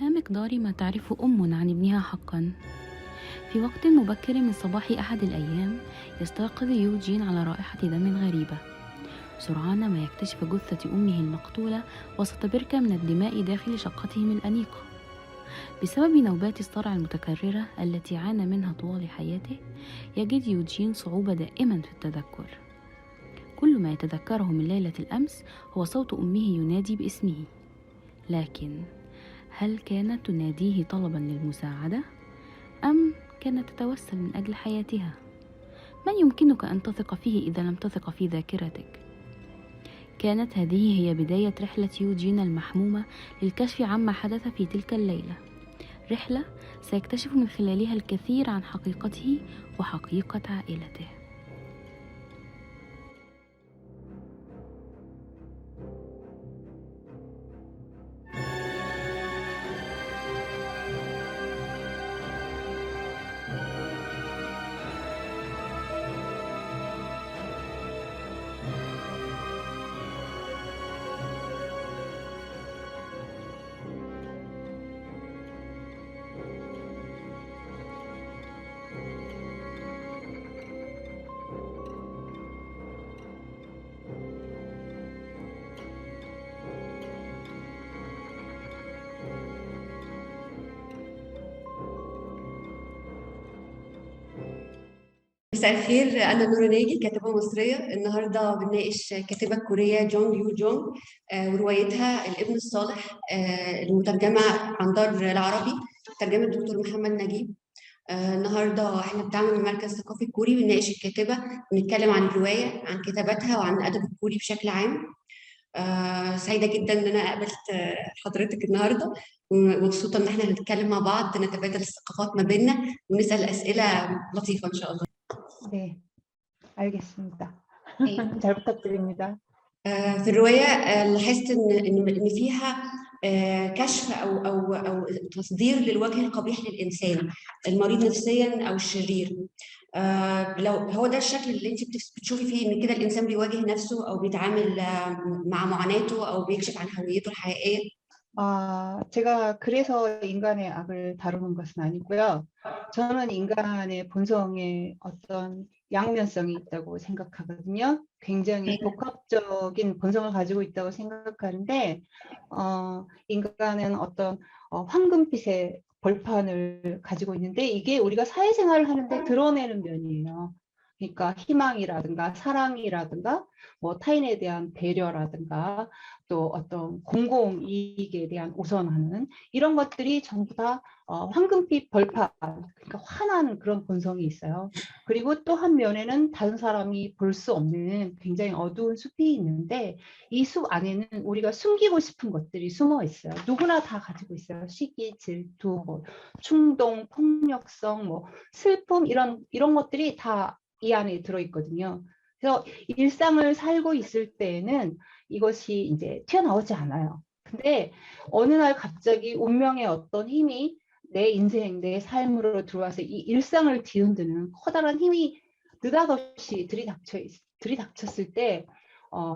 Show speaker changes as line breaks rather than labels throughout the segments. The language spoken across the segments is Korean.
ما مقدار ما تعرف أم عن ابنها حقا؟ في وقت مبكر من صباح أحد الأيام يستيقظ يوجين على رائحة دم غريبة. سرعان ما يكتشف جثة أمه المقتولة وسط بركة من الدماء داخل شقتهم الأنيقة. بسبب نوبات الصرع المتكررة التي عانى منها طوال حياته، يجد يوجين صعوبة دائما في التذكر. كل ما يتذكره من ليلة الأمس هو صوت أمه ينادي باسمه، لكن هل كانت تناديه طلبا للمساعدة؟ أم كانت تتوسل من أجل حياتها؟ من يمكنك أن تثق فيه إذا لم تثق في ذاكرتك؟ كانت هذه هي بداية رحلة يوجين المحمومة للكشف عما حدث في تلك الليلة، رحلة سيكتشف من خلالها الكثير عن حقيقته وحقيقة عائلته.
مساء الخير، أنا نورة ناجي كاتبة مصرية. النهاردة بنناقش كاتبة كورية جونج يو جونج وروايتها الابن الصالح، المترجمة عن دار العربي، ترجمة الدكتور محمد نجيب. النهاردة احنا بنعمل المركز الثقافي الكوري بنناقش الكاتبة، بنتكلم عن الرواية، عن كتاباتها وعن الأدب الكوري بشكل عام. سعيدة جدا إن أنا قابلت حضرتك النهاردة، ومبسوطة إن احنا هنتكلم مع بعض، نتبادل الثقافات ما بيننا ونسأل أسئلة لطيفة إن شاء الله.
네, 알겠습니다.
إيه.
잘 부탁드립니다.
في الرواية لاحظت إن فيها كشف أو تصدير للوجه القبيح للإنسان، المريض نفسيا أو الشرير. لو هو ده الشكل اللي أنت بتشوفي فيه إن كده الإنسان بيواجه نفسه أو بيتعامل مع معاناته أو بيكشف عن هويته الحقيقية.
제가 그래서 인간의 악을 다루는 것은 아니고요. 저는 인간의 본성에 어떤 양면성이 있다고 생각하거든요. 굉장히 복합적인 본성을 가지고 있다고 생각하는데, 인간은 어떤 황금빛의 벌판을 가지고 있는데, 이게 우리가 사회생활을 하는데 드러내는 면이에요. 그러니까 희망이라든가 사랑이라든가 뭐 타인에 대한 배려라든가 또 어떤 공공 이익에 대한 우선하는 이런 것들이 전부 다 황금빛 벌판, 그러니까 환한 그런 본성이 있어요. 그리고 또 한 면에는 다른 사람이 볼 수 없는 굉장히 어두운 숲이 있는데, 이 숲 안에는 우리가 숨기고 싶은 것들이 숨어 있어요. 누구나 다 가지고 있어요. 시기, 질투, 뭐 충동, 폭력성, 뭐 슬픔, 이런 것들이 다 이 안에 들어있거든요. 그래서 일상을 살고 있을 때에는 이것이 이제 튀어나오지 않아요. 근데 어느 날 갑자기 운명의 어떤 힘이 내 인생, 내 삶으로 들어와서 이 일상을 뒤흔드는 커다란 힘이 느닷없이 들이닥쳤을 때,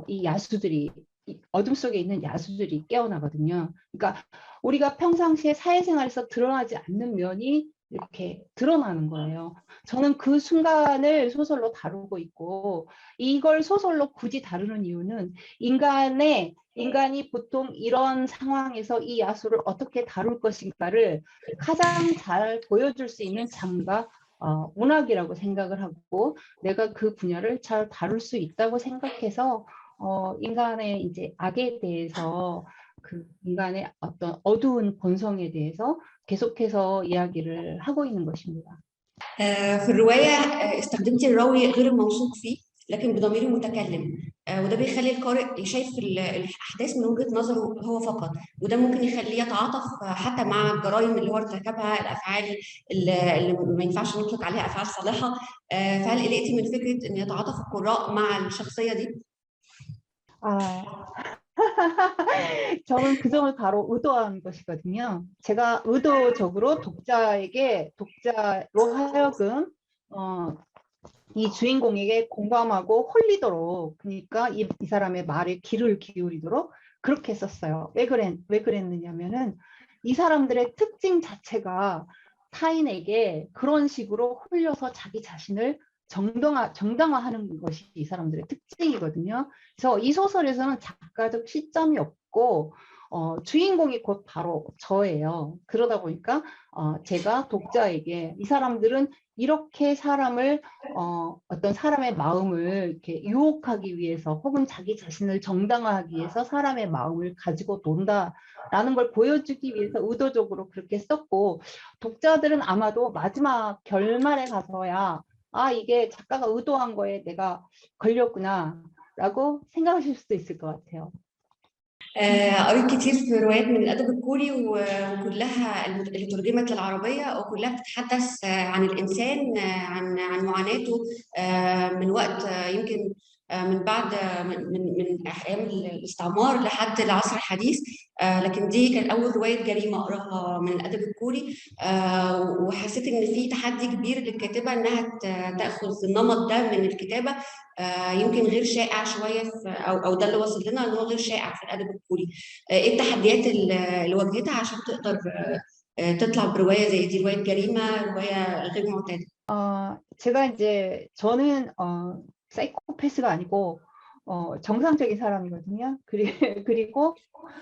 이 야수들이, 이 어둠 속에 있는 야수들이 깨어나거든요. 그러니까 우리가 평상시에 사회생활에서 드러나지 않는 면이 이렇게 드러나는 거예요. 저는 그 순간을 소설로 다루고 있고, 이걸 소설로 굳이 다루는 이유는 인간이 보통 이런 상황에서 이 야수를 어떻게 다룰 것인가를 가장 잘 보여줄 수 있는 장르가 문학이라고 생각을 하고, 내가 그 분야를 잘 다룰 수 있다고 생각해서 인간의 이제 악에 대해서, 그 인간의 어떤 어두운 본성에 대해서 계속해서 이야기를 하고 있는 것입니다.
في الرواية استخدمتي الراوي غير الموثوق فيه لكن بضمير المتكلم، وده بيخلي القارئ شايف الأحداث من وجهة نظره هو فقط، وده ممكن يخليه يتعاطف حتى مع الجرائم اللي هو ارتكبها، الأفعال اللي ما ينفعش نطلق عليها أفعال صالحة. فهل قلقتي من فكرة إن يتعاطف القراء مع الشخصية دي؟
아, 저는 그 점을 바로 의도한 것이거든요. 제가 의도적으로 독자로 하여금 이 주인공에게 공감하고 홀리도록, 그러니까 이 사람의 말에 귀를 기울이도록 그렇게 썼어요. 왜 그랬느냐면은 이 사람들의 특징 자체가 타인에게 그런 식으로 홀려서 자기 자신을 정당화하는 것이 이 사람들의 특징이거든요. 그래서 이 소설에서는 작가적 시점이 없고 주인공이 곧 바로 저예요. 그러다 보니까 제가 독자에게 이 사람들은 이렇게 사람을 어떤 사람의 마음을 이렇게 유혹하기 위해서 혹은 자기 자신을 정당화하기 위해서 사람의 마음을 가지고 논다라는 걸 보여주기 위해서 의도적으로 그렇게 썼고, 독자들은 아마도 마지막 결말에 가서야 이게 작가가 의도한 거에 내가 걸렸구나 라고 생각하실 수도 있을 것 같아요.
قريت كتير في روايات من الأدب الكوري وكلها اللي ترجمت للعربية وكلها بتتحدث عن الإنسان، عن معاناته من وقت يمكن من بعد من أيام الاستعمار لحد العصر الحديث. لكن دي كانت أول رواية جريمة أقراها من الأدب الكوري، وحسيت إن في تحدي كبير للكاتبة إنها تأخذ النمط ده من الكتابة، يمكن غير شائع شويه او ده اللي وصل لنا ان هو غير شائع في الادب الكوري. ايه التحديات اللي واجهتها عشان تقدر تطلع بروايه زي دي، روايه جريمه، روايه غير معتاده؟
제가 이제 저는 사이코패스가 아니고 정상적인 사람이거든요. 그리고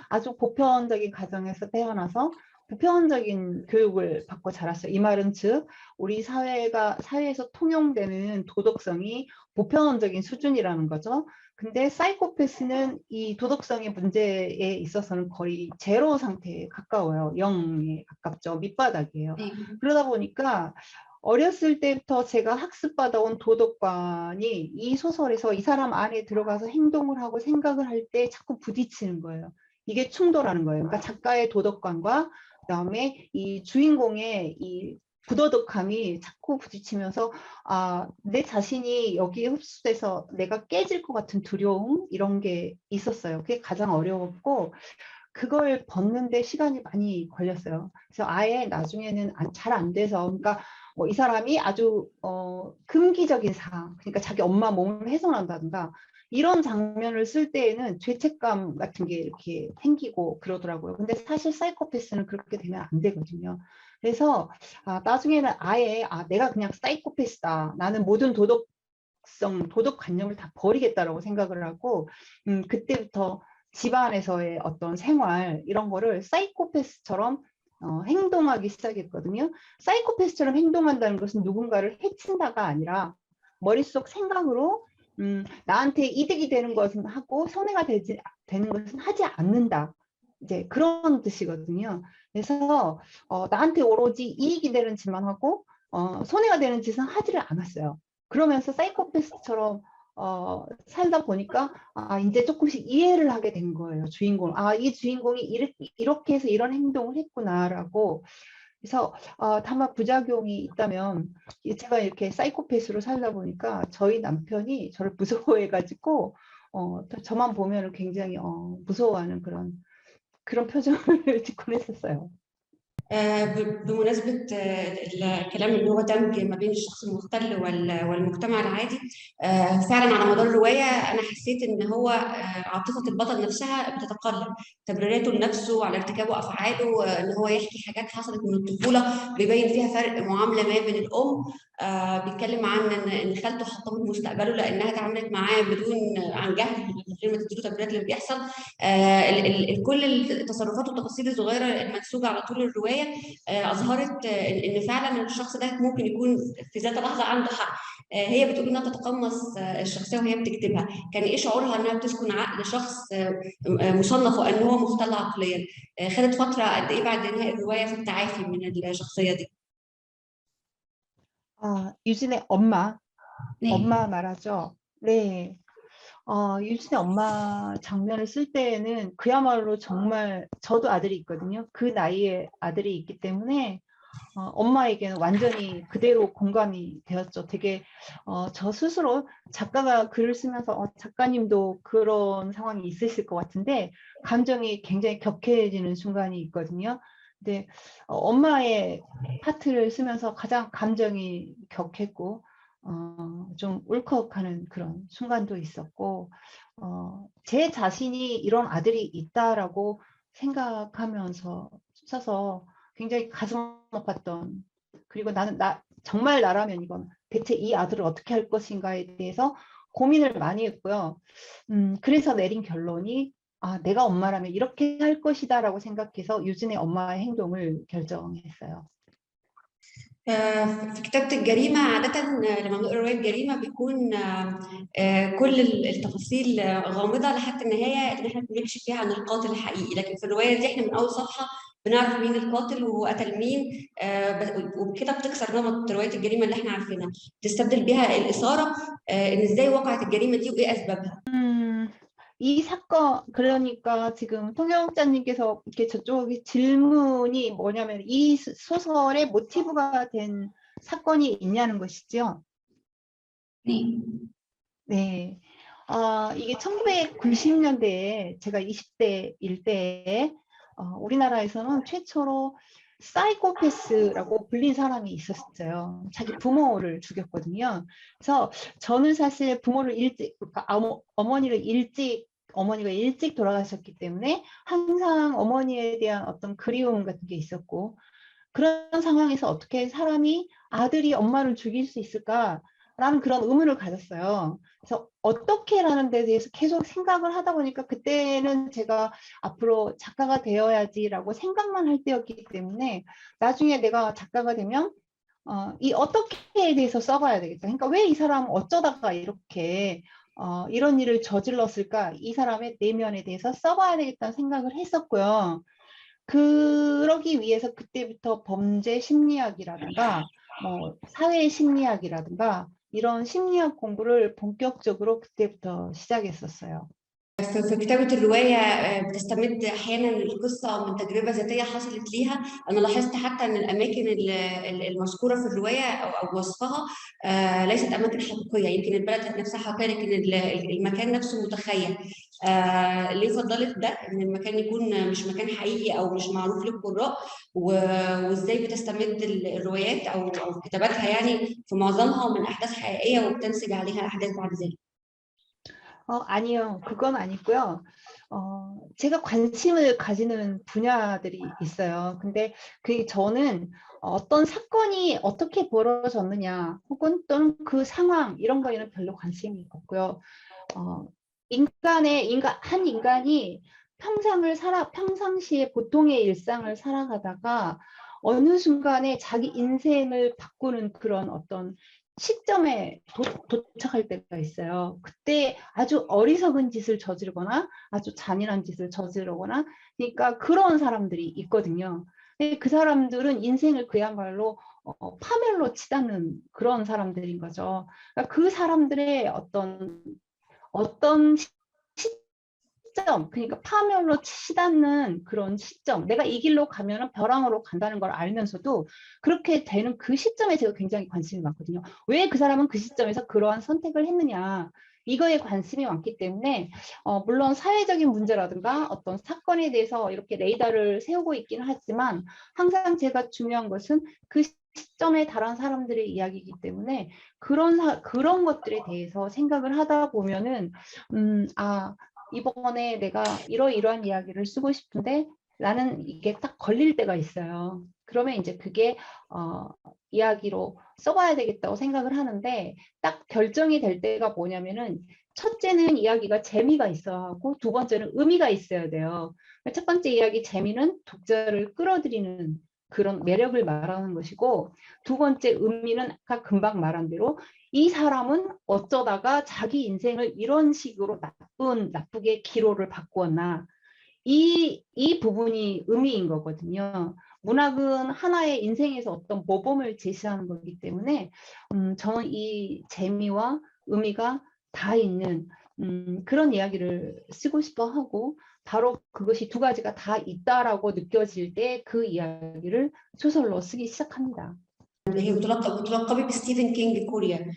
아주 보편적인 가정에서 태어나서 보편적인 교육을 받고 자랐어요. 이 말은 즉 우리 사회에서 통용되는 도덕성이 보편적인 수준이라는 거죠. 근데 사이코패스는 이 도덕성의 문제에 있어서는 거의 제로 상태에 가까워요. 0에 가깝죠. 밑바닥이에요. 그러다 보니까 어렸을 때부터 제가 학습받아온 도덕관이 이 소설에서 이 사람 안에 들어가서 행동을 하고 생각을 할 때 자꾸 부딪히는 거예요. 이게 충돌하는 거예요. 그러니까 작가의 도덕관과 그다음에 이 주인공의 이 부도덕함이 자꾸 부딪히면서 내 자신이 여기에 흡수돼서 내가 깨질 것 같은 두려움 이런 게 있었어요. 그게 가장 어려웠고 그걸 벗는데 시간이 많이 걸렸어요. 그래서 아예 나중에는 잘 안 돼서, 그러니까 이 사람이 아주 금기적인 사항, 그러니까 자기 엄마 몸을 훼손한다든가 이런 장면을 쓸 때에는 죄책감 같은 게 이렇게 생기고 그러더라고요. 근데 사실 사이코패스는 그렇게 되면 안 되거든요. 그래서 나중에는 아예 내가 그냥 사이코패스다. 나는 모든 도덕관념을 다 버리겠다라고 생각을 하고 그때부터 집안에서의 어떤 생활 이런 거를 사이코패스처럼 행동하기 시작했거든요. 사이코패스처럼 행동한다는 것은 누군가를 해친다가 아니라 머릿속 생각으로 나한테 이득이 되는 것은 하고 손해가 되는 것은 하지 않는다. 이제 그런 뜻이거든요. 그래서 나한테 오로지 이익이 되는 짓만 하고 손해가 되는 짓은 하지를 않았어요. 그러면서 사이코패스처럼 살다 보니까 이제 조금씩 이해를 하게 된 거예요. 주인공. 이 주인공이 이렇게 해서 이런 행동을 했구나라고. 그래서 다만 부작용이 있다면 제가 이렇게 사이코패스로 살다 보니까 저희 남편이 저를 무서워해가지고 저만 보면 굉장히 무서워하는 그런 표정을 짓곤 했었어요.
بمناسبة الكلام اللي هو دمج ما بين الشخص المختل والمجتمع العادي، فعلا على مدار الرواية أنا حسيت إن هو عاطفة البطل نفسها بتتقلب، تبريراته لنفسه على ارتكابه أفعاله، إن هو يحكي حاجات حصلت من الطفولة بيبين فيها فرق معاملة ما بين الأم. بيتكلم عن إن خالته حطمت مستقبله لأنها تعاملت معاه عن جهل من غير ما تديله تبريرات اللي بيحصل. كل التصرفات والتفاصيل الصغيرة المنسوجة على طول الرواية اظهرت ان فعلا الشخص ده ممكن يكون في ذات لحظه عنده حق. هي بتقول انها تتقمص الشخصيه وهي بتكتبها، كان ايه شعورها انها بتسكن عقل شخص مصنف وان هو مختل عقليا؟ خدت فتره قد ايه بعد انهاء الروايه في التعافي من الشخصيه دي؟
유진의 엄마
네.
말하죠. 네. 유진의 엄마 장면을 쓸 때에는 그야말로 정말 저도 아들이 있거든요. 그 나이에 아들이 있기 때문에 엄마에게는 완전히 그대로 공감이 되었죠. 되게 저 스스로 작가가 글을 쓰면서 작가님도 그런 상황이 있으실 것 같은데 감정이 굉장히 격해지는 순간이 있거든요. 근데 엄마의 파트를 쓰면서 가장 감정이 격했고 좀 울컥하는 그런 순간도 있었고 제 자신이 이런 아들이 있다라고 생각하면서 써서 굉장히 가슴 아팠던, 그리고 나는 정말 나라면 이건 대체 이 아들을 어떻게 할 것인가에 대해서 고민을 많이 했고요. 그래서 내린 결론이 내가 엄마라면 이렇게 할 것이다라고 생각해서 유진의 엄마의 행동을 결정했어요.
في كتابة الجريمة عادة لما بنقرا رواية جريمة بيكون كل التفاصيل غامضة لحتى النهاية إن إحنا بنكشف فيها عن القاتل الحقيقي، لكن في الرواية دي إحنا من أول صفحة بنعرف مين القاتل وقتل مين، وبكده بتكسر نمط رواية الجريمة اللي إحنا عارفينها، تستبدل بيها الإثارة إن إزاي وقعت الجريمة دي وإيه أسبابها.
이 사건, 그러니까 지금 통역자님께서 이렇게 저쪽에 질문이 뭐냐면 이 소설의 모티브가 된 사건이 있냐는 것이죠.
네.
네. 이게 1990년대에 제가 20대일 때에 우리나라에서는 최초로 사이코패스라고 불린 사람이 있었어요. 자기 부모를 죽였거든요. 그래서 저는 사실 부모를 그러니까 어머니가 일찍 돌아가셨기 때문에 항상 어머니에 대한 어떤 그리움 같은 게 있었고, 그런 상황에서 어떻게 사람이 아들이 엄마를 죽일 수 있을까라는 그런 의문을 가졌어요. 그래서 어떻게라는 데 대해서 계속 생각을 하다 보니까 그때는 제가 앞으로 작가가 되어야지라고 생각만 할 때였기 때문에 나중에 내가 작가가 되면 이 어떻게에 대해서 써봐야 되겠다. 그러니까 왜 이 사람은 어쩌다가 이렇게 이런 일을 저질렀을까? 이 사람의 내면에 대해서 써봐야 되겠다는 생각을 했었고요. 그러기 위해서 그때부터 범죄 심리학이라든가 사회 심리학이라든가 이런 심리학 공부를 본격적으로 그때부터 시작했었어요.
في كتابة الرواية بتستمد أحيانا القصة من تجربة ذاتية حصلت ليها. أنا لاحظت حتى أن الأماكن المذكورة في الرواية أو وصفها ليست أماكن حقيقية، يمكن البلد نفسها حقيقية لكن المكان نفسه متخيل. ليه فضلت ده إن المكان يكون مش مكان حقيقي أو مش معروف للقراء، وإزاي بتستمد الروايات أو كتاباتها يعني في معظمها من أحداث حقيقية وبتنسج عليها أحداث بعد ذلك.
아니요, 그건 아니고요. 제가 관심을 가지는 분야들이 있어요. 근데 저는 어떤 사건이 어떻게 벌어졌느냐, 혹은 또는 그 상황, 이런 거에는 별로 관심이 없고요. 한 인간이 평상시에 보통의 일상을 살아가다가 어느 순간에 자기 인생을 바꾸는 그런 어떤 시점에 도착할 때가 있어요. 그때 아주 어리석은 짓을 저지르거나 아주 잔인한 짓을 저지르거나, 그러니까 그런 사람들이 있거든요. 그 사람들은 인생을 그야말로 파멸로 치닫는 그런 사람들인 거죠. 그러니까 그 사람들의 어떤 시점, 그러니까 파멸로 치닫는 그런 시점, 내가 이 길로 가면은 벼랑으로 간다는 걸 알면서도 그렇게 되는 그 시점에 제가 굉장히 관심이 많거든요. 왜 그 사람은 그 시점에서 그러한 선택을 했느냐, 이거에 관심이 많기 때문에 물론 사회적인 문제라든가 어떤 사건에 대해서 이렇게 레이더를 세우고 있기는 하지만 항상 제가 중요한 것은 그 시점에 달한 사람들의 이야기이기 때문에 그런 것들에 대해서 생각을 하다 보면은 이번에 내가 이러이러한 이야기를 쓰고 싶은데 나는 이게 딱 걸릴 때가 있어요. 그러면 이제 그게 이야기로 써봐야 되겠다고 생각을 하는데, 딱 결정이 될 때가 뭐냐면은, 첫째는 이야기가 재미가 있어야 하고 두 번째는 의미가 있어야 돼요. 첫 번째 이야기 재미는 독자를 끌어들이는 그런 매력을 말하는 것이고, 두 번째 의미는 아까 금방 말한 대로 이 사람은 어쩌다가 자기 인생을 이런 식으로 나쁘게 기로를 바꾸었나, 이 부분이 의미인 거거든요. 문학은 하나의 인생에서 어떤 모범을 제시하는 거기 때문에 저는 이 재미와 의미가 다 있는 그런 이야기를 쓰고 싶어 하고, 바로 그것이 두 가지가 다 있다라고 느껴질 때 그 이야기를 소설로 쓰기 시작합니다.
هي متلقبة بستيفن كينج كوريا.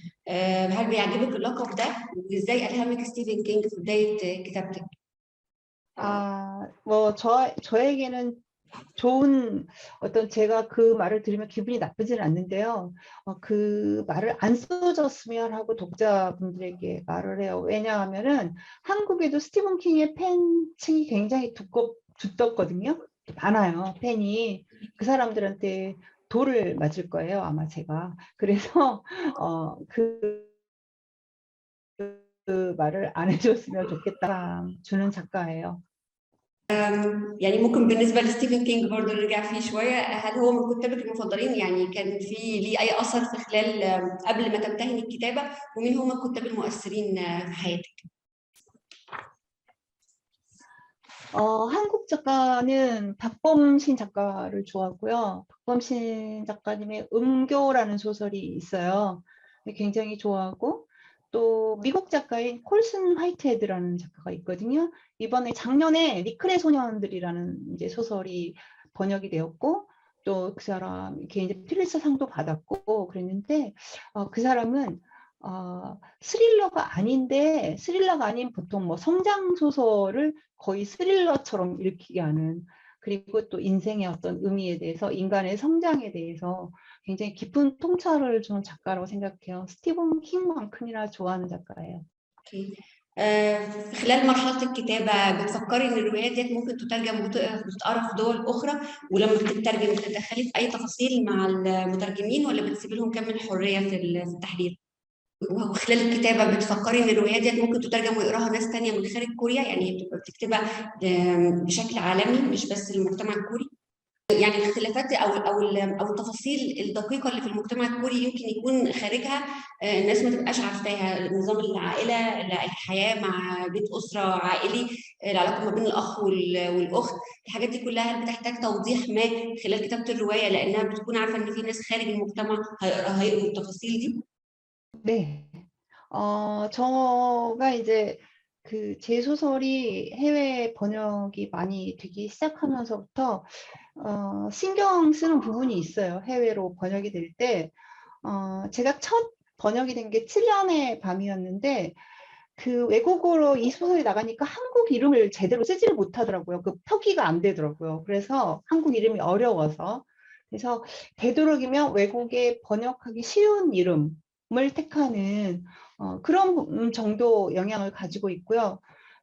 هل بيعجبك اللقب ده؟ وازاي ألهمك ستيفن كينج في بداية كتابتك؟
저에게는 좋은 제가 그 말을 들으면 기분이 나쁘지는 않는데요. 그 말을 안 써줬으면 하고 독자분들에게 말을 해요. 왜냐하면은 한국에도 스티븐 킹의 팬층이 굉장히 두텁거든요. 많아요, 팬이. 그 사람들한테 돌을 맞을 거예요, 아마 제가. 그래서 그 말을 안 해줬으면 좋겠다 주는 작가예요.
يعني ممكن بالنسبة لستيفن كينج برضه نرجع فيه شوية، هل هو من كتابك المفضلين؟ يعني كان في ليه أي أثر في خلال قبل ما تمتهني الكتابة؟ ومين هم الكتاب المؤثرين في حياتك؟
한국 작가는 박범신 작가를 좋아하고요. 박범신 작가님의 음교라는 소설이 있어요. 굉장히 좋아하고, 또 미국 작가인 콜슨 화이트헤드라는 작가가 있거든요. 이번에 작년에 리클의 소년들이라는 이제 소설이 번역이 되었고, 또 그 사람 이렇게 이제 필리처상도 받았고 그랬는데, 그 사람은 스릴러가 아닌데, 스릴러가 아닌 보통 뭐 성장 소설을 거의 스릴러처럼 일으키게 하는, 그리고 또 인생의 어떤 의미에 대해서, 인간의 성장에 대해서 굉장히 깊은 통찰을 주는 작가라고 생각해요. 스티븐 킹만큼이나 좋아하는 작가예요.
أوكي. في خلال مرحلة الكتابة بتفكري إن الروايات ديت ممكن تترجم وتتقرا في دول أخرى، ولما بتترجم بتتدخلي في أي تفاصيل مع المترجمين ولا بتسيبي لهم كامل الحرية في التحرير؟ وخلال الكتابة بتفكري إن الروايات ديت ممكن تترجم ويقراها ناس تانية من خارج كوريا، يعني هي بتبقى بتكتبها بشكل عالمي مش بس للمجتمع الكوري؟ يعني الاختلافات او التفاصيل الدقيقه اللي في المجتمع الكوري يمكن يكون خارجها الناس ما تبقاش عارفاها، نظام العائله، الحياه مع بيت اسره عائلي، العلاقه ما بين الاخ والاخت، الحاجات دي كلها هل بتحتاج توضيح ما خلال كتابه الروايه لانها بتكون عارفه ان في ناس خارج المجتمع هيقروا التفاصيل دي؟
네. 저가 이제 그 제 소설이 해외 번역이 많이 되기 시작하면서부터 신경 쓰는 부분이 있어요. 해외로 번역이 될 때. 제가 첫 번역이 된 게 7년의 밤이었는데, 그 외국어로 이 소설이 나가니까 한국 이름을 제대로 쓰지를 못하더라고요. 그 표기가 안 되더라고요. 그래서 한국 이름이 어려워서. 그래서 되도록이면 외국에 번역하기 쉬운 이름을 택하는 그런 정도 영향을 가지고 있고요.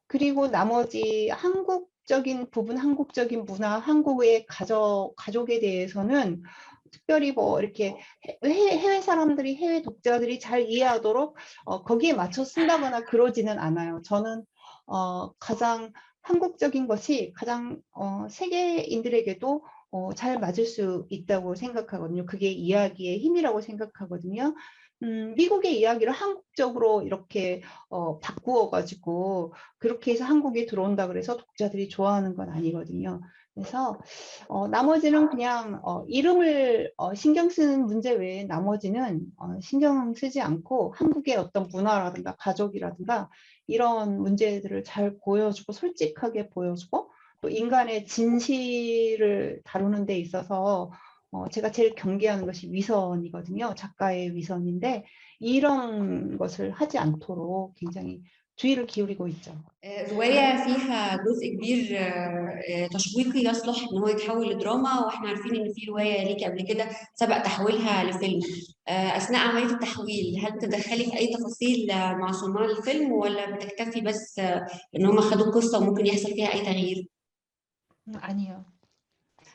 그리고 나머지 한국적인 부분, 한국적인 문화, 한국의 가족에 대해서는 특별히 뭐 이렇게 해외 사람들이, 해외 독자들이 잘 이해하도록 거기에 맞춰 쓴다거나 그러지는 않아요. 저는 가장 한국적인 것이 가장 세계인들에게도 잘 맞을 수 있다고 생각하거든요. 그게 이야기의 힘이라고 생각하거든요. 미국의 이야기를 한국적으로 이렇게 바꾸어가지고 그렇게 해서 한국에 들어온다 그래서 독자들이 좋아하는 건 아니거든요. 그래서 나머지는 그냥 이름을 신경 쓰는 문제 외에 나머지는 신경 쓰지 않고 한국의 어떤 문화라든가 가족이라든가 이런 문제들을 잘 보여주고 솔직하게 보여주고 또 인간의 진실을 다루는 데 있어서 제가 제일 경계하는 것이 위선이거든요. 작가의 위선인데 이런 것을 하지 않도록 굉장히 주의를 기울이고 있죠.
رواية فيها جزء كبير تشويقي يصلح ان هو يتحول لدراما، واحنا عارفين ان في رواية ليكي قبل كده سبق تحويلها لفيلم. اثناء عملية التحويل هل تدخلي في اي تفاصيل مع صناع الفيلم ولا بتكتفي بس ان هم خدوا القصة وممكن يحصل فيها اي تغيير؟
아니요.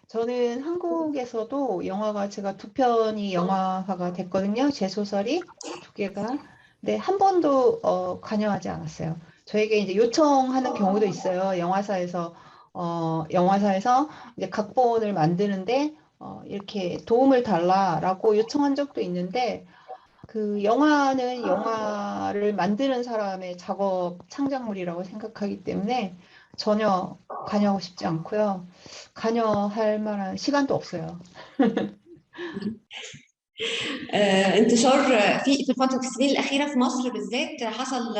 저는 한국에서도 영화가 제가 2편이 영화화가 됐거든요. 제 소설이 2개가. 근데 한 번도 관여하지 않았어요. 저에게 이제 요청하는 경우도 있어요. 영화사에서 이제 각본을 만드는데 이렇게 도움을 달라라고 요청한 적도 있는데 그 영화는 영화를 만드는 사람의 작업 창작물이라고 생각하기 때문에 전혀 관여하고 싶지 않고요. 관여할 만한 시간도 없어요.
انتشار في الفترة في السنين الأخيرة في مصر بالذات حصل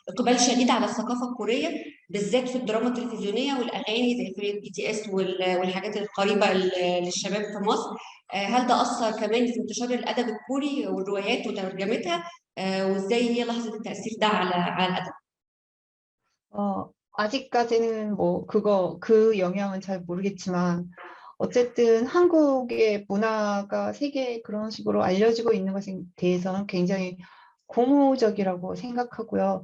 إقبال شديد على الثقافة الكورية بالذات في الدراما التلفزيونية والأغاني زي فرقة BTS والحاجات القريبة للشباب في مصر. هل ده أثر كمان في انتشار الأدب الكوري والروايات وترجمتها؟ وإزاي هي لحظة التأثير ده على الأدب؟
아직까지는 뭐 그 영향은 잘 모르겠지만 어쨌든 한국의 문화가 세계에 그런 식으로 알려지고 있는 것에 대해서는 굉장히 고무적이라고 생각하고요.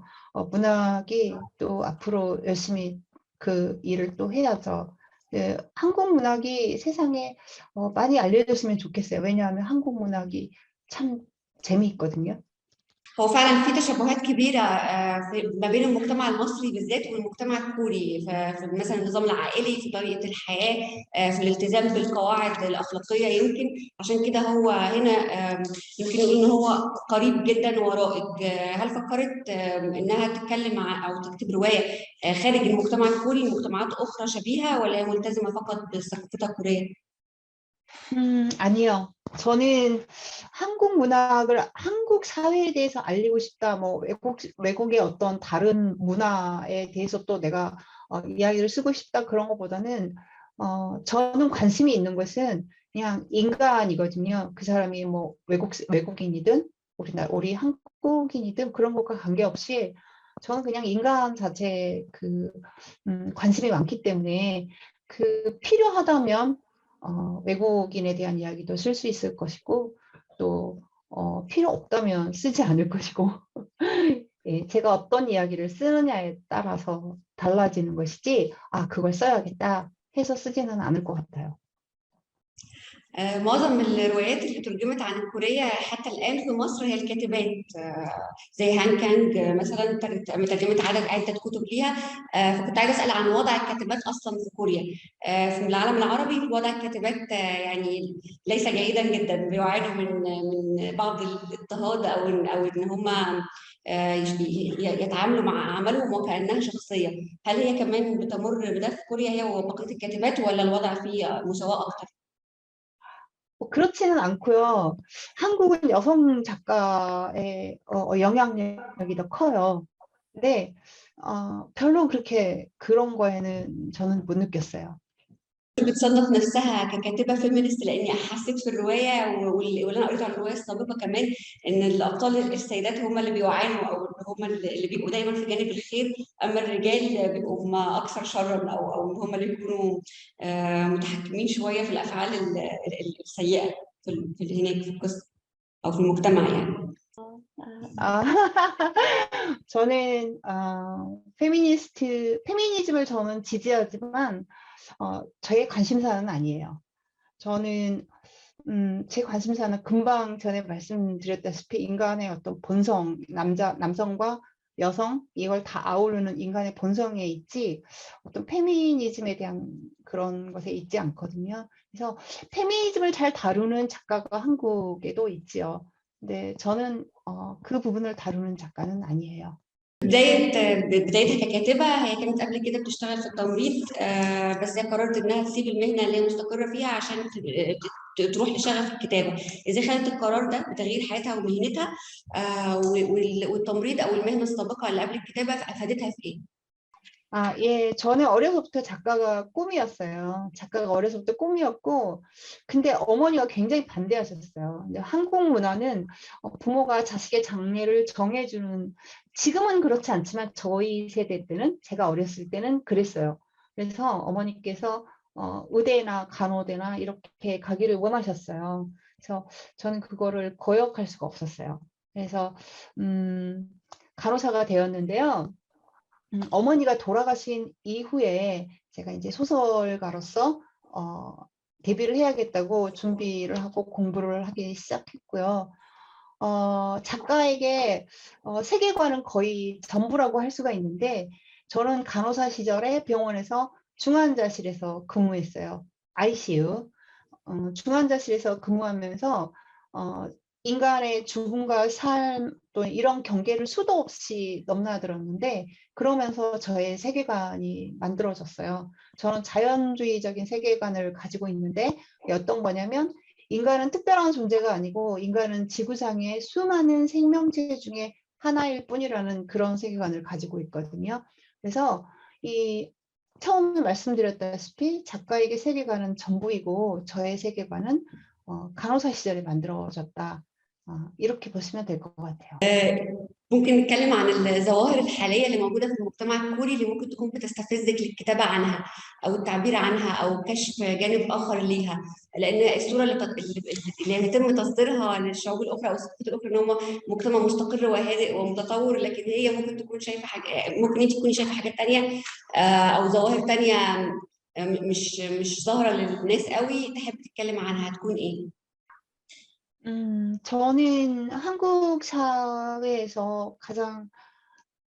문학이 또 앞으로 열심히 그 일을 또 해야죠. 네, 한국 문학이 세상에 많이 알려졌으면 좋겠어요. 왜냐하면 한국 문학이 참 재미있거든요.
هو فعلا في تشابهات كبيرة ما بين المجتمع المصري بالذات والمجتمع الكوري في مثلا النظام العائلي، في طريقة الحياة، في الالتزام بالقواعد الأخلاقية. يمكن عشان كده هو هنا يمكن نقول إن هو قريب جدا ورائج. هل فكرت إنها تتكلم أو تكتب رواية خارج المجتمع الكوري لمجتمعات أخرى شبيهة، ولا هي ملتزمة فقط بثقافتها الكورية؟
아니요. 저는 한국 문학을 한국 사회에 대해서 알리고 싶다. 뭐 외국의 어떤 다른 문화에 대해서 또 내가 이야기를 쓰고 싶다 그런 것보다는 저는 관심이 있는 것은 그냥 인간이거든요. 그 사람이 뭐 외국인이든 우리 한국인이든 그런 것과 관계없이 저는 그냥 인간 자체에 관심이 많기 때문에 필요하다면 외국인에 대한 이야기도 쓸 수 있을 것이고 또 필요 없다면 쓰지 않을 것이고 예, 제가 어떤 이야기를 쓰느냐에 따라서 달라지는 것이지 그걸 써야겠다 해서 쓰지는 않을 것 같아요.
معظم الروايات اللي ترجمت عن الكورية حتى الآن في مصر هي الكاتبات، زي هان كانج مثلا ترجمت عدة كتب ليها. فكنت عايزة أسأل عن وضع الكاتبات أصلا في كوريا. في العالم العربي وضع الكاتبات يعني ليس جيدا جدا، بيعانوا من بعض الاضطهاد أو إن هم يتعاملوا مع أعمالهم وكأنها شخصية. هل هي كمان بتمر بده في كوريا هي وبقية الكاتبات، ولا الوضع فيه مساواة أكتر؟
그렇지는 않고요. 한국은 여성 작가의 영향력이 더 커요. 근데 별로 그렇게 그런 거에는 저는 못 느꼈어요.
بتصنف نفسها ككاتبه فيمينست، لاني حسيت في الروايه واللي انا قريته عن الروايه السابقه كمان ان الابطال السيدات هم اللي بيعانوا، او هم اللي بيبقوا دايما في جانب الخير، اما الرجال بيبقوا هم اكثر شرا، او هم اللي بيكونوا متحكمين شويه في الافعال السيئه هناك في القصه او في المجتمع يعني.
아, 저는 페미니즘을 저는 지지하지만 저의 관심사는 아니에요. 저는 제 관심사는 금방 전에 말씀드렸다시피 인간의 어떤 본성, 남성과 여성 이걸 다 아우르는 인간의 본성에 있지 어떤 페미니즘에 대한 그런 것에 있지 않거든요. 그래서 페미니즘을 잘 다루는 작가가 한국에도 있지요. 근데 저는 그 부분을 다루는 작가는 아니에요.
بدايتها ككاتبة هي كانت قبل كده بتشتغل في التمريض، بس هي قررت إنها تسيب المهنة اللي هي مستقرة فيها عشان تروح لشغف الكتابة. إزاي خدت القرار ده بتغيير حياتها ومهنتها، والتمريض أو المهنة السابقة اللي قبل الكتابة أفادتها في إيه؟
예, 저는 어려서부터 작가가 꿈이었어요. 작가가 어려서부터 꿈이었고, 근데 어머니가 굉장히 반대하셨어요. 근데 한국 문화는 부모가 자식의 장래를 정해주는, 지금은 그렇지 않지만 저희 세대 때는, 제가 어렸을 때는 그랬어요. 그래서 어머니께서 의대나 간호대나 이렇게 가기를 원하셨어요. 그래서 저는 그거를 거역할 수가 없었어요. 그래서 간호사가 되었는데요. 어머니가 돌아가신 이후에 제가 이제 소설가로서 데뷔를 해야겠다고 준비를 하고 공부를 하기 시작했고요. 작가에게 세계관은 거의 전부라고 할 수가 있는데 저는 간호사 시절에 병원에서 중환자실에서 근무했어요. ICU. 중환자실에서 근무하면서 인간의 죽음과 삶 또 이런 경계를 수도 없이 넘나들었는데 그러면서 저의 세계관이 만들어졌어요. 저는 자연주의적인 세계관을 가지고 있는데 어떤 거냐면 인간은 특별한 존재가 아니고 인간은 지구상의 수많은 생명체 중에 하나일 뿐이라는 그런 세계관을 가지고 있거든요. 그래서 처음에 말씀드렸다시피 작가에게 세계관은 전부이고 저의 세계관은 간호사 시절에 만들어졌다. 이렇게 보시면 될 것 같아요.
ممكن نتكلم عن الظواهر الحالية اللي موجودة في المجتمع الكوري اللي ممكن تكون بتستفزك للكتابة عنها أو التعبير عنها أو كشف جانب آخر ليها، لأن الصورة اللي يتم تصديرها للشعوب الأخرى أو الثقافات الأخرى إن هم مجتمع مستقر وهادئ ومتطور، لكن هي ممكن تكون شايفة حاجة، ممكن أنت تكوني شايفة حاجات تانية أو ظواهر تانية مش ظاهرة للناس قوي، تحب تتكلم عنها هتكون ايه؟
저는 한국 사회에서 가장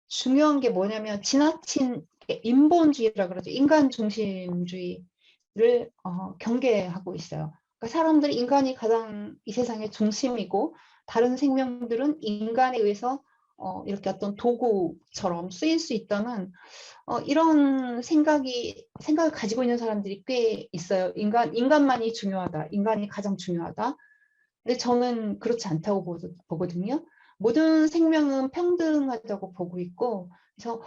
중요한 게 뭐냐면 지나친 인본주의라 그러죠. 인간 중심주의를 경계하고 있어요. 그러니까 사람들이 인간이 가장 이 세상의 중심이고 다른 생명들은 인간에 의해서 이렇게 어떤 도구처럼 쓰일 수 있다는 이런 생각을 가지고 있는 사람들이 꽤 있어요. 인간만이 중요하다. 인간이 가장 중요하다. 근데 저는 그렇지 않다고 보거든요. 모든 생명은 평등하다고 보고 있고, 그래서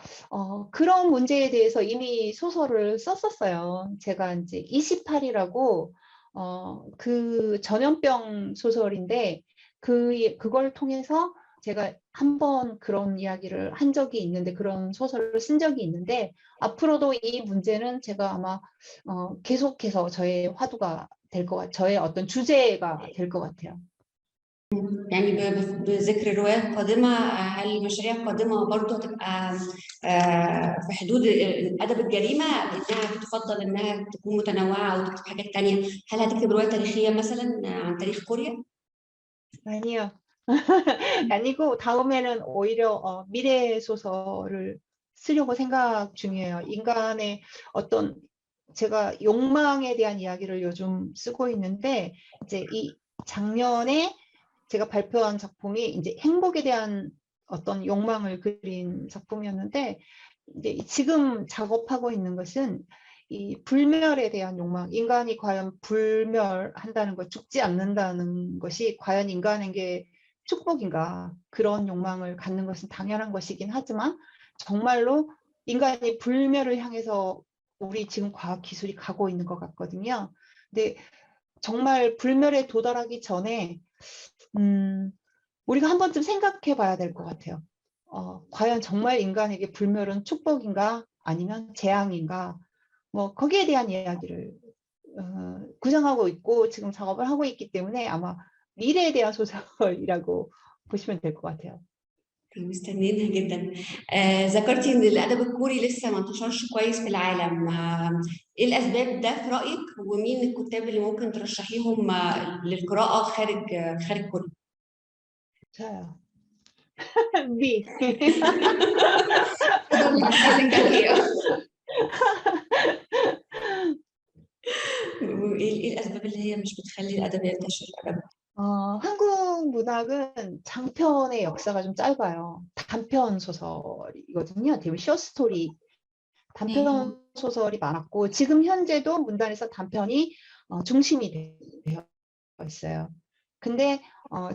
그런 문제에 대해서 이미 소설을 썼었어요. 제가 이제 28이라고 그 전염병 소설인데 그걸 통해서 제가 한번 그런 이야기를 한 적이 있는데, 그런 소설을 쓴 적이 있는데, 앞으로도 이 문제는 제가 아마 계속해서 저의 화두가 될 것 같아요. 저의 어떤 주제가 될 것 같아요.
يعني بذكر روايات قادمة، هل المشاريع القادمة برضه هتبقى في حدود أدب الجريمة، إنها بتفضل إنها تكون متنوعة أو تكتب حاجات تانية؟ هل هتكتب رواية تاريخية مثلا عن تاريخ كوريا؟
아니요. 아니고 다음에는 오히려 미래 소설을 쓰려고 생각 중이에요. 인간의 어떤 제가 욕망에 대한 이야기를 요즘 쓰고 있는데 이제 이 작년에 제가 발표한 작품이 이제 행복에 대한 어떤 욕망을 그린 작품이었는데 이제 지금 작업하고 있는 것은 이 불멸에 대한 욕망, 인간이 과연 불멸한다는 것, 죽지 않는다는 것이 과연 인간에게 축복인가? 그런 욕망을 갖는 것은 당연한 것이긴 하지만 정말로 인간이 불멸을 향해서 우리 지금 과학 기술이 가고 있는 것 같거든요. 근데 정말 불멸에 도달하기 전에 우리가 한 번쯤 생각해 봐야 될 것 같아요. 과연 정말 인간에게 불멸은 축복인가? 아니면 재앙인가? 뭐 거기에 대한 이야기를 구상하고 있고 지금 작업을 하고 있기 때문에 아마 미래에 대한 소설이라고 보시면 될 것 같아요.
مستنيينها جدا. ذكرتي ان الادب الكوري لسه ما انتشرش كويس في العالم. ايه الاسباب ده في رايك؟ ومين الكتاب اللي ممكن ترشحيهم للقراءه خارج كوريا؟
저요. 미.
دول اللي بتسألك عليه. ايه الاسباب اللي هي مش بتخلي الادب ينتشر الادب؟
한국 문학은 장편의 역사가 좀 짧아요. 단편 소설이거든요. 되게 숏스토리 단편 소설이 많았고 지금 현재도 문단에서 단편이 중심이 되어 있어요. 근데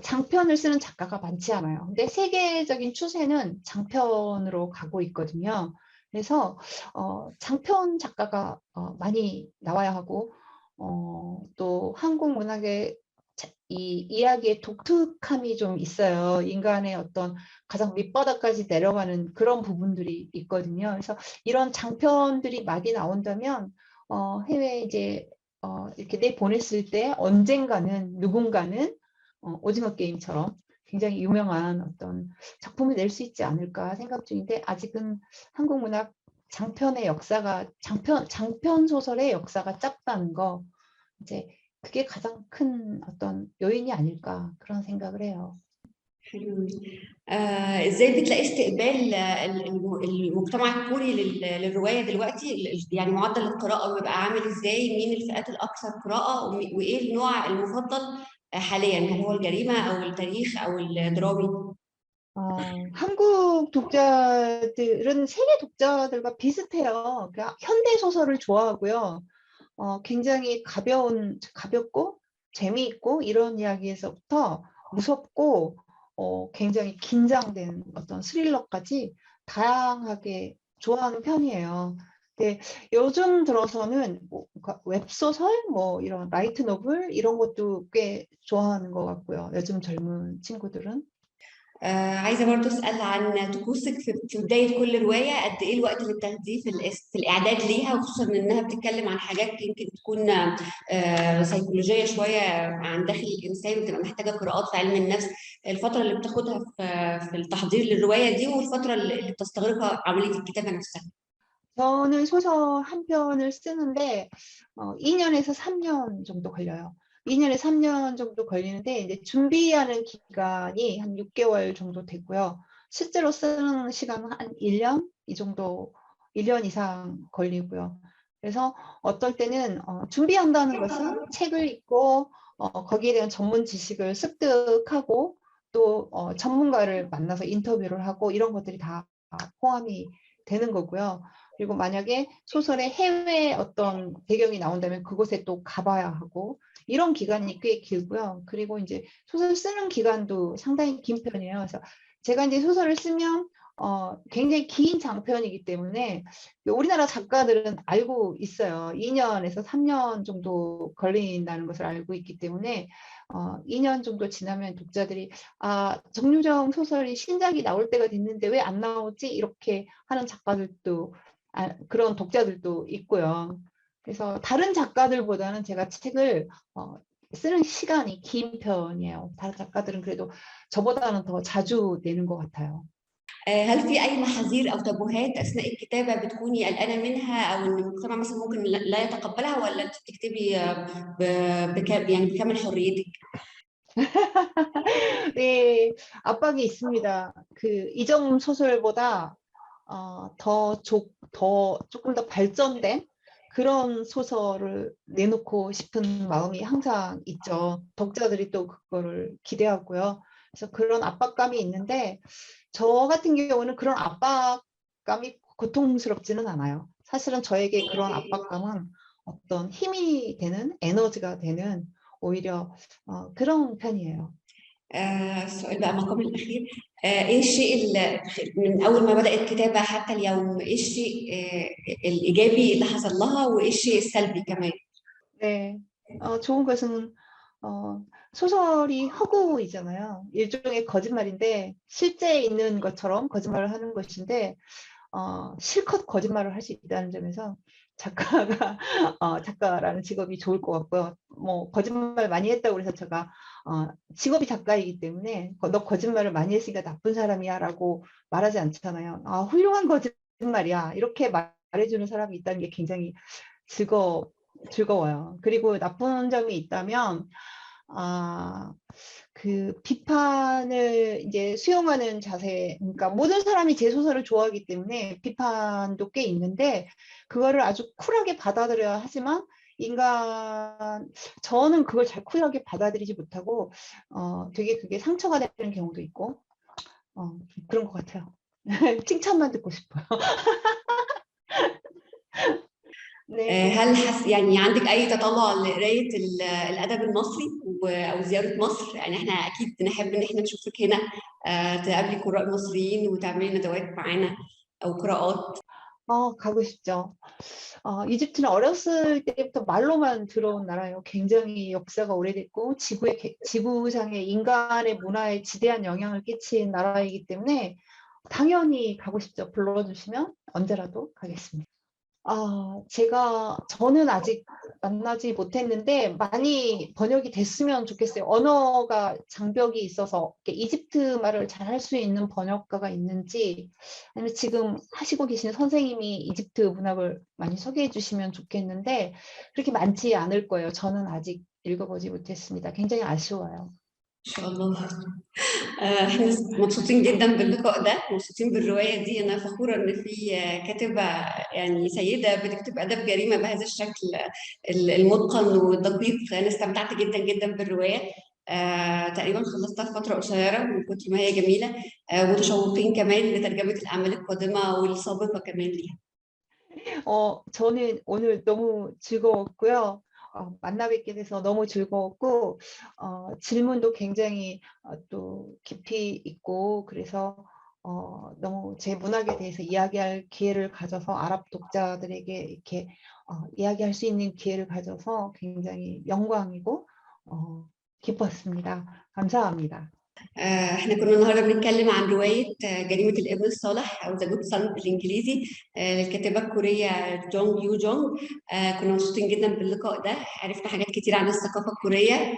장편을 쓰는 작가가 많지 않아요. 근데 세계적인 추세는 장편으로 가고 있거든요. 그래서 장편 작가가 많이 나와야 하고 또 한국 문학의 이 이야기의 독특함이 좀 있어요. 인간의 어떤 가장 밑바닥까지 내려가는 그런 부분들이 있거든요. 그래서 이런 장편들이 많이 나온다면 해외에 이제 이렇게 내보냈을 때 언젠가는 누군가는 오징어 게임처럼 굉장히 유명한 어떤 작품을 낼 수 있지 않을까 생각 중인데 아직은 한국 문학 장편의 역사가 장편 소설의 역사가 짧다는 거 이제 그게 가장 큰 어떤 요인이 아닐까 그런 생각을 해요.
حلو. ازاي بتلاقي استقبال المجتمع الكوري للروايه دلوقتي؟ يعني معدل القراءه بيبقى عامل ازاي؟ مين الفئات الاكثر قراءه؟ وايه النوع المفضل حاليا؟ هل هو الجريمه او التاريخ او الدرامي؟
한국 독자들은 세계 독자들과 비슷해요. 그러니까 현대 소설을 좋아하고요. 굉장히 가볍고 재미있고 이런 이야기에서부터 무섭고 굉장히 긴장된 어떤 스릴러까지 다양하게 좋아하는 편이에요. 근데 요즘 들어서는 뭐 웹소설, 뭐 이런 라이트 노블 이런 것도 꽤 좋아하는 것 같고요. 요즘 젊은 친구들은.
عايزه برضو اسال عن طقوسك في بدايه كل روايه. قد ايه الوقت اللي بتاخديه في الاعداد ليها، وخصوصا انها بتتكلم عن حاجات يمكن تكون سيكولوجيه شويه عن داخل الانسان، وتبقى محتاجه قراءات في علم النفس. الفتره اللي بتاخدها في التحضير للروايه دي، والفتره اللي بتستغرقها عمليه الكتابه نفسها.
저는 소설 한 편을 쓰는데 2년에서 3년 정도 걸려요. 2년에서 3년 정도 걸리는데 이제 준비하는 기간이 한 6개월 정도 되고요. 실제로 쓰는 시간은 한 1년 이 정도, 1년 이상 걸리고요. 그래서 어떨 때는 준비한다는 것은 책을 읽고 거기에 대한 전문 지식을 습득하고 또 전문가를 만나서 인터뷰를 하고 이런 것들이 다 포함이 되는 거고요. 그리고 만약에 소설에 해외 어떤 배경이 나온다면 그곳에 또 가봐야 하고 이런 기간이 꽤 길고요. 그리고 이제 소설 쓰는 기간도 상당히 긴 편이에요. 그래서 제가 이제 소설을 쓰면 굉장히 긴 장편이기 때문에 우리나라 작가들은 알고 있어요. 2년에서 3년 정도 걸린다는 것을 알고 있기 때문에 2년 정도 지나면 독자들이 정유정 소설이 신작이 나올 때가 됐는데 왜 안 나오지? 이렇게 하는 작가들도 그런 독자들도 있고요. 그래서 다른 작가들보다는 제가 책을 쓰는 시간이 긴 편이에요. 다른 작가들은 그래도 저보다는 더 자주 내는 것 같아요.
هل في أي محاذير أو تابوهات أثناء الكتابة بتكوني قلقانة منها أو إن المجتمع مثلا ممكن لا يتقبلها ولا أنت بتكتبي يعني بكامل حريتك؟
네, 압박이 있습니다. 그 이전 소설보다 조금 더 발전된 그런 소설을 내놓고 싶은 마음이 항상 있죠. 독자들이 또 그거를 기대하고요. 그래서 그런 압박감이 있는데 저 같은 경우는 그런 압박감이 고통스럽지는 않아요. 사실은 저에게 그런 압박감은 어떤 힘이 되는 에너지가 되는 오히려 그런 편이에요.
السؤال بقى مقام الأخير إيه الشيء اللي من أول ما بدأت كتابة حتى اليوم إيه الشيء الإيجابي اللي حصل لها وإيه الشيء السلبي كمان؟
네, 좋은 것은 소설이 허구이잖아요. 일종의 거짓말인데 실제 있는 것처럼 거짓말을 하는 것인데 실컷 거짓말을 할 수 있다는 점에서 작가가 작가라는 직업이 좋을 것 같고요. 뭐 거짓말 많이 했다고 해서 제가 직업이 작가이기 때문에 너 거짓말을 많이 했으니까 나쁜 사람이야라고 말하지 않잖아요. 훌륭한 거짓말이야 이렇게 말해주는 사람이 있다는 게 굉장히 즐거워요. 그리고 나쁜 점이 있다면 그 비판을 이제 수용하는 자세, 그러니까 모든 사람이 제 소설을 좋아하기 때문에 비판도 꽤 있는데 그거를 아주 쿨하게 받아들여야 하지만 저는 그걸 잘 쿨하게 받아들이지 못하고 되게 그게 상처가 되는 경우도 있고 그런 것 같아요. 칭찬만 듣고 싶어요. 네.
هل يعني عندك أي تطلع لقراية الأدب المصري أو زيارة مصر؟ يعني إحنا أكيد نحب إن إحنا نشوفك هنا تقابلي قراء مصريين وتعملي ندوات معانا أو قراءات.
가고 싶죠. 이집트는 어렸을 때부터 말로만 들어온 나라예요. 굉장히 역사가 오래됐고 지구상의 인간의 문화에 지대한 영향을 끼친 나라이기 때문에 당연히 가고 싶죠. 불러주시면 언제라도 가겠습니다. 저는 아직 만나지 못했는데 많이 번역이 됐으면 좋겠어요. 언어가 장벽이 있어서 이집트 말을 잘 할 수 있는 번역가가 있는지 아니면 지금 하시고 계신 선생님이 이집트 문학을 많이 소개해 주시면 좋겠는데 그렇게 많지 않을 거예요. 저는 아직 읽어보지 못했습니다. 굉장히 아쉬워요.
إن شاء الله. احنا مبسوطين جدا باللقاء ده، مبسوطين بالرواية دي. أنا فخورة إن في كاتبة يعني سيدة بتكتب آداب جريمة بهذا الشكل المتقن والدقيق. أنا استمتعت جدا جدا بالرواية. تقريبا خلصتها في فترة قصيرة من كتر ما هي جميلة. متشوقين كمان لترجمة الأعمال القادمة والسابقة كمان ليها.
저는 오늘 너무 즐거웠고요. 만나 뵙게 돼서 너무 즐거웠고, 질문도 굉장히 또 깊이 있고, 그래서 너무 제 문학에 대해서 이야기할 기회를 가져서 아랍 독자들에게 이렇게 이야기할 수 있는 기회를 가져서 굉장히 영광이고 기뻤습니다. 감사합니다.
احنا كنا النهارده بنتكلم عن رواية جريمة الابن الصالح أو ذا جود سان بالإنجليزي للكاتبة الكورية جونج يو جونج. كنا مبسوطين جدا باللقاء ده، عرفنا حاجات كتير عن الثقافة الكورية.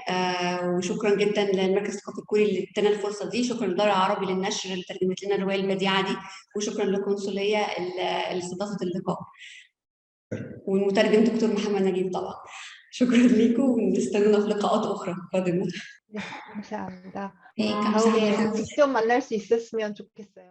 وشكرا جدا للمركز الثقافي الكوري اللي ادانا الفرصة دي، شكرا للدار العربي للنشر اللي ترجمت لنا الرواية البديعة دي، وشكرا للقنصلية اللي استضافت اللقاء، والمترجم دكتور محمد نجيب طبعا. شكرا لكم ونستنونا في لقاءات أخرى قادمة.
네, 감사합니다.
네,
다음에
감사합니다.
직접 만날 수 있었으면 좋겠어요.